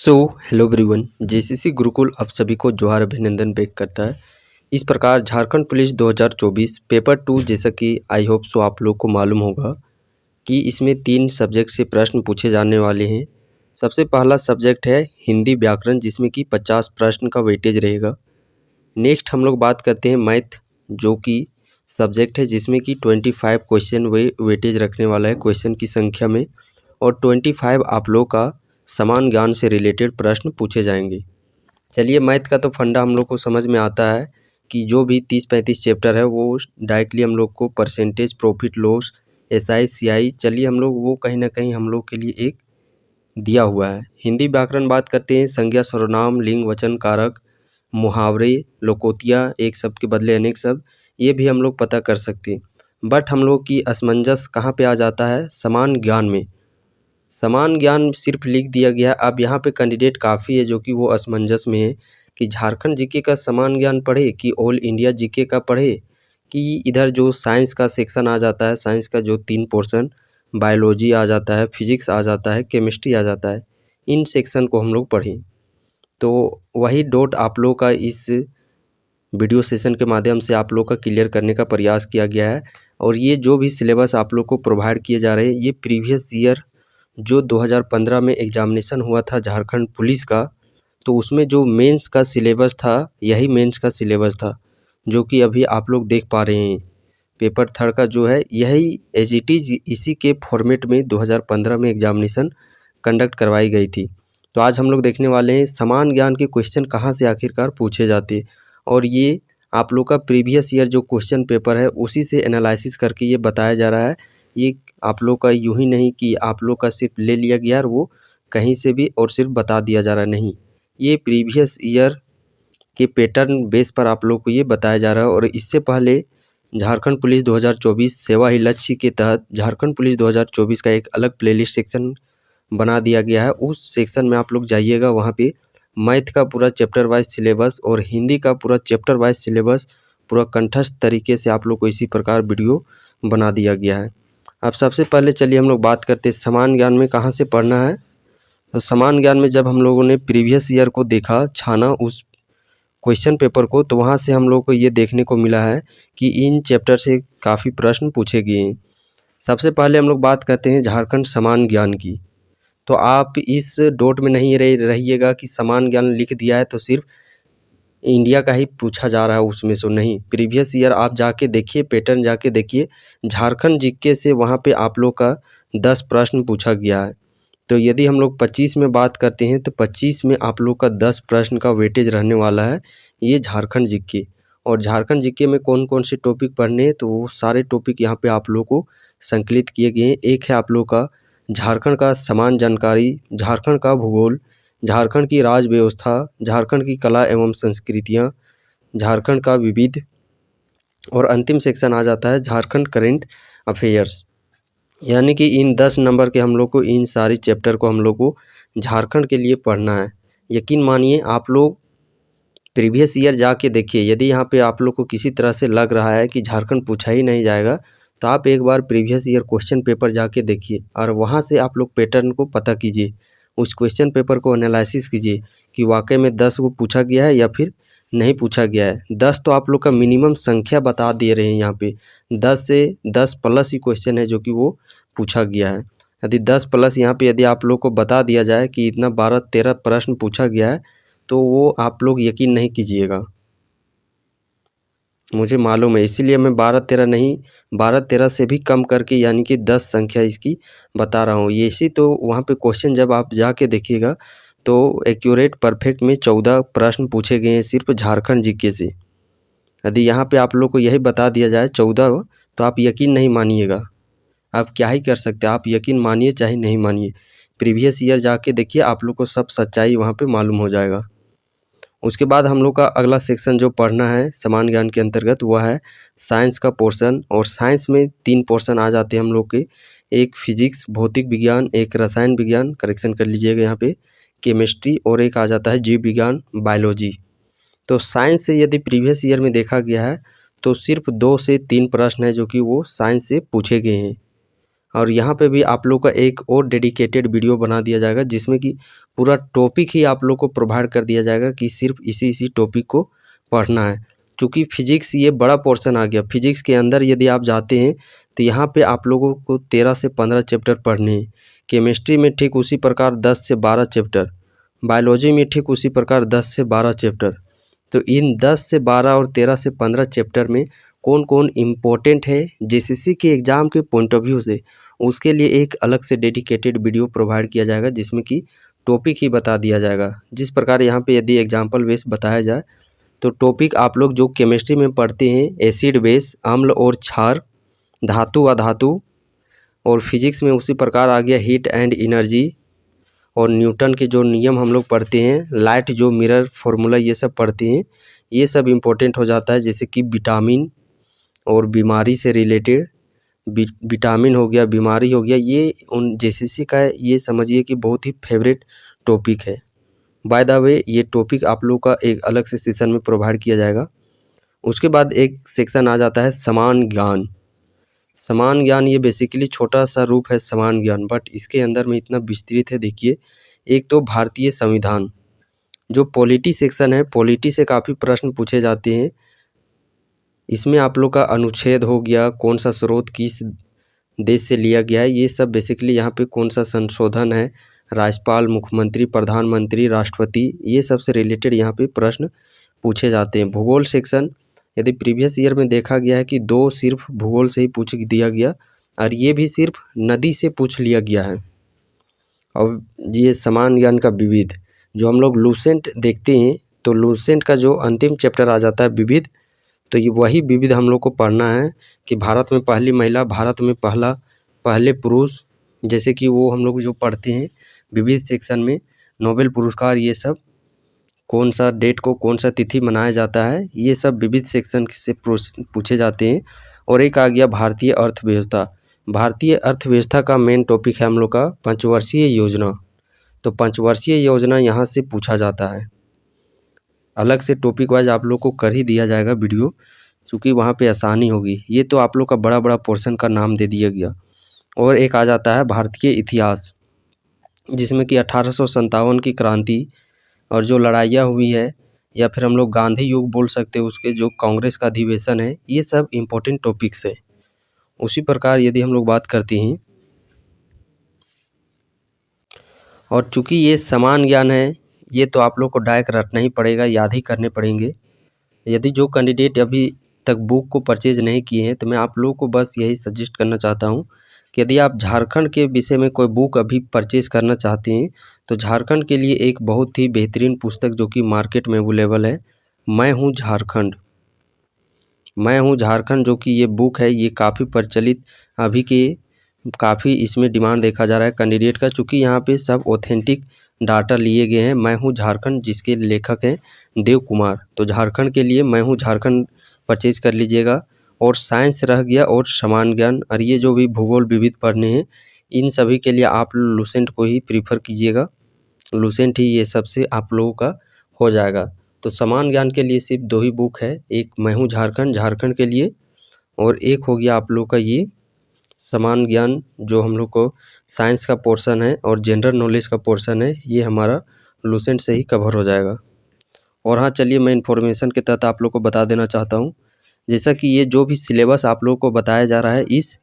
So hello everyone, JCC Gurukul आप सभी को जोहार अभिनंदन व्यक्त करता है। इस प्रकार झारखंड पुलिस 2024 पेपर 2 जैसा कि आई होप सो आप लोग को मालूम होगा कि इसमें 3 सब्जेक्ट से प्रश्न पूछे जाने वाले हैं। सबसे पहला सब्जेक्ट है हिंदी व्याकरण, जिसमें कि 50 प्रश्न का वेटेज रहेगा। नेक्स्ट हम लोग बात करते हैं मैथ, जो कि सब्जेक्ट है जिसमें कि 25 क्वेश्चन वेटेज रखने वाला है क्वेश्चन की संख्या में, और 25 आप लोग का समान ज्ञान से रिलेटेड प्रश्न पूछे जाएंगे। चलिए, मैथ का तो फंडा हम लोग को समझ में आता है कि जो भी 30-35 चैप्टर है वो डायरेक्टली हम लोग को percentage, profit loss, SI CI, चलिए हम लोग वो कहीं ना कहीं हम लोग के लिए एक दिया हुआ है। हिंदी व्याकरण बात करते हैं, संज्ञा, सर्वनाम, लिंग, वचन, कारक, मुहावरे, लोकोतिया, एक शब्द के बदले अनेक शब्द, ये भी हम लोग पता कर सकते हैं। बट हम लोग की असमंजस कहाँ पे आ जाता है? समान ज्ञान में। समान ज्ञान सिर्फ लिख दिया गया। अब यहाँ पे कैंडिडेट काफ़ी है जो कि वो असमंजस में है कि झारखंड जीके का समान ज्ञान पढ़े कि ऑल इंडिया जीके का पढ़े, कि इधर जो साइंस का सेक्शन आ जाता है, साइंस का जो 3 पोर्शन, बायोलॉजी आ जाता है, फिजिक्स आ जाता है, केमिस्ट्री आ जाता है, इन सेक्शन को हम लोग पढ़ें। तो वही डॉट आप लोग का इस वीडियो सेशन के माध्यम से आप लोग का क्लियर करने का प्रयास किया गया है। और ये जो भी सिलेबस आप लोग को प्रोवाइड किए जा रहे हैं, ये प्रीवियस ईयर जो 2015 में एग्जामिनेशन हुआ था झारखंड पुलिस का, तो उसमें जो मेंस का सिलेबस था, यही मेंस का सिलेबस था जो कि अभी आप लोग देख पा रहे हैं। पेपर 3 का जो है यही एज इट इज़ इसी के फॉर्मेट में 2015 में एग्जामिनेशन कंडक्ट करवाई गई थी। तो आज हम लोग देखने वाले हैं समान ज्ञान के क्वेश्चन कहाँ से आखिरकार पूछे जाते हैं, और ये आप लोग का प्रीवियस ईयर जो क्वेश्चन पेपर है उसी से एनालिसिस करके ये बताया जा रहा है। ये आप लोग का यूं ही नहीं कि आप लोग का सिर्फ ले लिया गया और वो कहीं से भी और सिर्फ बता दिया जा रहा है, नहीं। ये प्रीवियस ईयर के पैटर्न बेस पर आप लोग को ये बताया जा रहा है। और इससे पहले झारखंड पुलिस 2024 सेवा ही लक्ष्य के तहत झारखंड पुलिस 2024 का एक अलग प्लेलिस्ट सेक्शन बना दिया गया है। उस सेक्शन में आप लोग जाइएगा, वहाँ पे मैथ का पूरा चैप्टर वाइज सिलेबस और हिंदी का पूरा चैप्टर वाइज सिलेबस पूरा कंठस्थ तरीके से आप लोग को इसी प्रकार वीडियो बना दिया गया है। अब सबसे पहले चलिए हम लोग बात करते हैं समान ज्ञान में कहाँ से पढ़ना है। तो समान ज्ञान में जब हम लोगों ने प्रीवियस ईयर को देखा, छाना उस क्वेश्चन पेपर को, तो वहाँ से हम लोग को ये देखने को मिला है कि इन चैप्टर से काफ़ी प्रश्न पूछे गए हैं। सबसे पहले हम लोग बात करते हैं झारखंड समान ज्ञान की। तो आप इस डोट में नहीं रहिएगा कि समान ज्ञान लिख दिया है तो सिर्फ इंडिया का ही पूछा जा रहा है उसमें से, नहीं। प्रीवियस ईयर आप जाके देखिए, पैटर्न जाके देखिए, झारखंड जीके से वहाँ पे आप लोग का 10 प्रश्न पूछा गया है। तो यदि हम लोग 25 में बात करते हैं तो 25 में आप लोग का 10 प्रश्न का वेटेज रहने वाला है, ये झारखंड जीके। और झारखंड जीके में कौन कौन से टॉपिक पढ़ने हैं, तो वो सारे टॉपिक यहाँ पे आप लोग को संकलित किए गए हैं। एक है आप लोग का झारखंड का समान जानकारी, झारखंड का भूगोल, झारखंड की राज व्यवस्था, झारखंड की कला एवं संस्कृतियाँ, झारखंड का विविध, और अंतिम सेक्शन आ जाता है झारखंड करेंट अफेयर्स। यानी कि इन 10 नंबर के हम लोग को इन सारी चैप्टर को हम लोग को झारखंड के लिए पढ़ना है। यकीन मानिए, आप लोग प्रीवियस ईयर जाके देखिए, यदि यहाँ पे आप लोग को किसी तरह से लग रहा है कि झारखंड पूछा ही नहीं जाएगा, तो आप एक बार प्रीवियस ईयर क्वेश्चन पेपर जाके देखिए और वहाँ से आप लोग पैटर्न को पता कीजिए, उस क्वेश्चन पेपर को एनालिसिस कीजिए कि वाकई में 10 को पूछा गया है या फिर नहीं पूछा गया है। 10 तो आप लोग का मिनिमम संख्या बता दे रहे हैं यहाँ पे, 10 से 10 प्लस ही क्वेश्चन है जो कि वो पूछा गया है। यदि 10 प्लस यहाँ पे यदि आप लोग को बता दिया जाए कि इतना 12-13 प्रश्न पूछा गया है, तो वो आप लोग यकीन नहीं कीजिएगा, मुझे मालूम है। इसीलिए मैं 12-13 नहीं, 12-13 से भी कम करके यानी कि 10 संख्या इसकी बता रहा हूँ। ये इसी तो वहाँ पे क्वेश्चन जब आप जाके देखिएगा तो एक्यूरेट परफेक्ट में 14 प्रश्न पूछे गए हैं सिर्फ झारखंड जीके से। यदि यहाँ पे आप लोग को यही बता दिया जाए 14, तो आप यकीन नहीं मानिएगा। आप क्या ही कर सकते हैं, आप यकीन मानिए चाहे नहीं मानिए, प्रीवियस ईयर जाके देखिए, आप लोग को सब सच्चाई वहाँ पे मालूम हो जाएगा। उसके बाद हम लोग का अगला सेक्शन जो पढ़ना है समान ज्ञान के अंतर्गत, वह है साइंस का पोर्शन। और साइंस में 3 पोर्शन आ जाते हैं हम लोग के, एक फिजिक्स भौतिक विज्ञान, एक रसायन विज्ञान, करेक्शन कर लीजिएगा यहाँ पे, केमिस्ट्री, और एक आ जाता है जीव विज्ञान बायोलॉजी। तो साइंस से यदि प्रीवियस ईयर में देखा गया है तो सिर्फ 2 से 3 प्रश्न है जो कि वो साइंस से पूछे गए हैं। और यहाँ पे भी आप लोग का एक और डेडिकेटेड वीडियो बना दिया जाएगा जिसमें कि पूरा टॉपिक ही आप लोग को प्रोवाइड कर दिया जाएगा कि सिर्फ इसी टॉपिक को पढ़ना है। चूँकि फिजिक्स ये बड़ा पोर्शन आ गया, फिजिक्स के अंदर यदि आप जाते हैं तो यहाँ पे आप लोगों को 13 से 15 चैप्टर पढ़ने हैं। केमिस्ट्री में ठीक उसी प्रकार 10 से 12 चैप्टर, बायोलॉजी में ठीक उसी प्रकार 10 से 12 चैप्टर। तो इन 10 से 12 और 13 से 15 चैप्टर में कौन कौन इम्पोर्टेंट है जेसीसी के एग्ज़ाम के पॉइंट ऑफ व्यू से, उसके लिए एक अलग से डेडिकेटेड वीडियो प्रोवाइड किया जाएगा, जिसमें कि टॉपिक ही बता दिया जाएगा। जिस प्रकार यहाँ पे यदि एग्जाम्पल बेस बताया जाए तो टॉपिक आप लोग जो केमिस्ट्री में पढ़ते हैं एसिड बेस, अम्ल और क्षार, धातु अधातु, और फिजिक्स में उसी प्रकार आ गया हीट एंड एनर्जी, और न्यूटन के जो नियम हम लोग पढ़ते हैं, लाइट जो मिरर फार्मूला ये सब पढ़ते हैं, ये सब इम्पोर्टेंट हो जाता है। जैसे कि विटामिन और बीमारी से रिलेटेड, विटामिन हो गया, बीमारी हो गया, ये उन जेसीसी का ये समझिए कि बहुत ही फेवरेट टॉपिक है। बाय द वे ये टॉपिक आप लोग का एक अलग से सेक्शन में प्रोवाइड किया जाएगा। उसके बाद एक सेक्शन आ जाता है समान ज्ञान। समान ज्ञान ये बेसिकली छोटा सा रूप है समान ज्ञान, बट इसके अंदर में इतना विस्तृत है। देखिए, एक तो भारतीय संविधान, जो पॉलिटी सेक्शन है, पॉलिटी से काफ़ी प्रश्न पूछे जाते हैं। इसमें आप लोग का अनुच्छेद हो गया, कौन सा स्रोत किस देश से लिया गया है, ये सब बेसिकली यहाँ पे कौन सा संशोधन है, राज्यपाल, मुख्यमंत्री, प्रधानमंत्री, राष्ट्रपति, ये सब से रिलेटेड यहाँ पे प्रश्न पूछे जाते हैं। भूगोल सेक्शन, यदि प्रीवियस ईयर में देखा गया है कि 2 सिर्फ भूगोल से ही पूछ दिया गया, और ये भी सिर्फ नदी से पूछ लिया गया है। और ये समान ज्ञान का विविध, जो हम लोग लूसेंट देखते हैं, तो लूसेंट का जो अंतिम चैप्टर आ जाता है विविध, तो ये वही विविध हम लोग को पढ़ना है कि भारत में पहली महिला, भारत में पहले पुरुष, जैसे कि वो हम लोग जो पढ़ते हैं विविध सेक्शन में, नोबेल पुरस्कार, ये सब कौन सा डेट को कौन सा तिथि मनाया जाता है, ये सब विविध सेक्शन से पूछे जाते हैं। और एक आ गया भारतीय अर्थव्यवस्था। भारतीय अर्थव्यवस्था का मेन टॉपिक है हम लोग का पंचवर्षीय योजना। तो पंचवर्षीय योजना यहाँ से पूछा जाता है। अलग से टॉपिक वाइज आप लोग को कर ही दिया जाएगा वीडियो, क्योंकि वहाँ पे आसानी होगी। ये तो आप लोग का बड़ा बड़ा पोर्शन का नाम दे दिया गया। और एक आ जाता है भारतीय इतिहास, जिसमें कि 1857 की क्रांति और जो लड़ाइयाँ हुई है, या फिर हम लोग गांधी युग बोल सकते हैं, उसके जो कांग्रेस का अधिवेशन है, ये सब इम्पोर्टेंट टॉपिक्स है। उसी प्रकार यदि हम लोग बात करते हैं, और चूँकि ये समान ज्ञान है, ये तो आप लोग को डायरेक्ट रटना ही पड़ेगा, याद ही करने पड़ेंगे। यदि जो कैंडिडेट अभी तक बुक को परचेज नहीं किए हैं, तो मैं आप लोगों को बस यही सजेस्ट करना चाहता हूँ कि यदि आप झारखंड के विषय में कोई बुक अभी परचेज करना चाहते हैं, तो झारखंड के लिए एक बहुत ही बेहतरीन पुस्तक जो कि मार्केट में अवेलेबल है, मैं हूँ झारखंड। मैं हूँ झारखंड जो कि ये बुक है, ये काफ़ी प्रचलित, अभी के काफ़ी इसमें डिमांड देखा जा रहा है कैंडिडेट का, चूँकि यहाँ पे सब ऑथेंटिक डाटा लिए गए हैं। मैं हूँ झारखंड, जिसके लेखक हैं देव कुमार। तो झारखंड के लिए मैं हूँ झारखंड परचेज कर लीजिएगा। और साइंस रह गया, और समान ज्ञान, और ये जो भी भूगोल विविध पढ़ने हैं, इन सभी के लिए आप लूसेंट को ही प्रीफर कीजिएगा। लूसेंट ही ये सबसे आप लोगों का हो जाएगा। तो समान ज्ञान के लिए सिर्फ 2 ही बुक है, एक मैं हूँ झारखंड, झारखंड के लिए, और एक हो गया आप लोग का ये समान ज्ञान, जो हम लोग को साइंस का पोर्शन है और जनरल नॉलेज का पोर्शन है, ये हमारा लूसेंट से ही कवर हो जाएगा। और हाँ, चलिए मैं इन्फॉर्मेशन के तहत आप लोग को बता देना चाहता हूँ, जैसा कि ये जो भी सिलेबस आप लोग को बताया जा रहा है, इस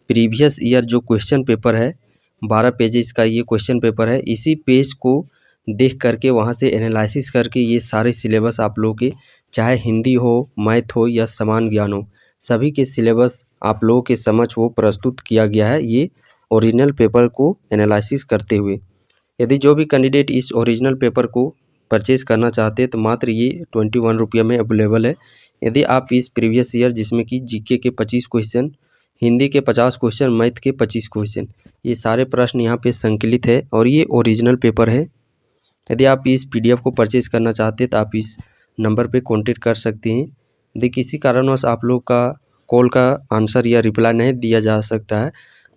प्रीवियस ईयर जो क्वेश्चन पेपर है, 12 पेजेस का ये क्वेश्चन पेपर है, इसी पेज को देख करके वहाँ से एनालिसिस करके ये सारे सिलेबस आप लोगों के, चाहे हिंदी हो, मैथ हो या समान ज्ञान हो, सभी के सिलेबस आप लोगों के समक्ष वो प्रस्तुत किया गया है, ये ओरिजिनल पेपर को एनालिसिस करते हुए। यदि जो भी कैंडिडेट इस ओरिजिनल पेपर को परचेज़ करना चाहते हैं, तो मात्र ये 21 रुपये में अवेलेबल है। यदि आप इस प्रीवियस ईयर, जिसमें कि जीके के 25 क्वेश्चन, हिंदी के 50 क्वेश्चन, मैथ के 25 क्वेश्चन, ये सारे प्रश्न यहाँ पे संकलित है, और ये ओरिजिनल पेपर है। यदि आप इस पीडीएफ को परचेज़ करना चाहते हैं, तो आप इस नंबर पे कांटेक्ट कर सकते हैं। यदि किसी कारणवश आप लोग का कॉल का आंसर या रिप्लाई नहीं दिया जा सकता है,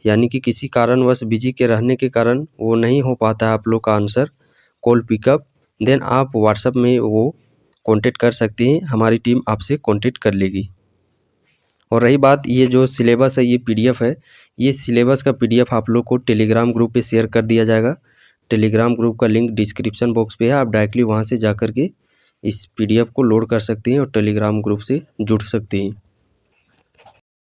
यानी कि किसी कारणवश बिजी के रहने के कारण वो नहीं हो पाता है आप लोग का आंसर कॉल पिकअप, देन आप व्हाट्सएप में वो कांटेक्ट कर सकते हैं, हमारी टीम आपसे कांटेक्ट कर लेगी। और रही बात, ये जो सिलेबस है, ये पीडीएफ है, ये सिलेबस का पीडीएफ आप लोग को टेलीग्राम ग्रुप पे शेयर कर दिया जाएगा। टेलीग्राम ग्रुप का लिंक डिस्क्रिप्शन बॉक्स पे है, आप डायरेक्टली वहाँ से जा कर के इस PDF को लोड कर सकती हैं और टेलीग्राम ग्रुप से जुड़ सकती हैं।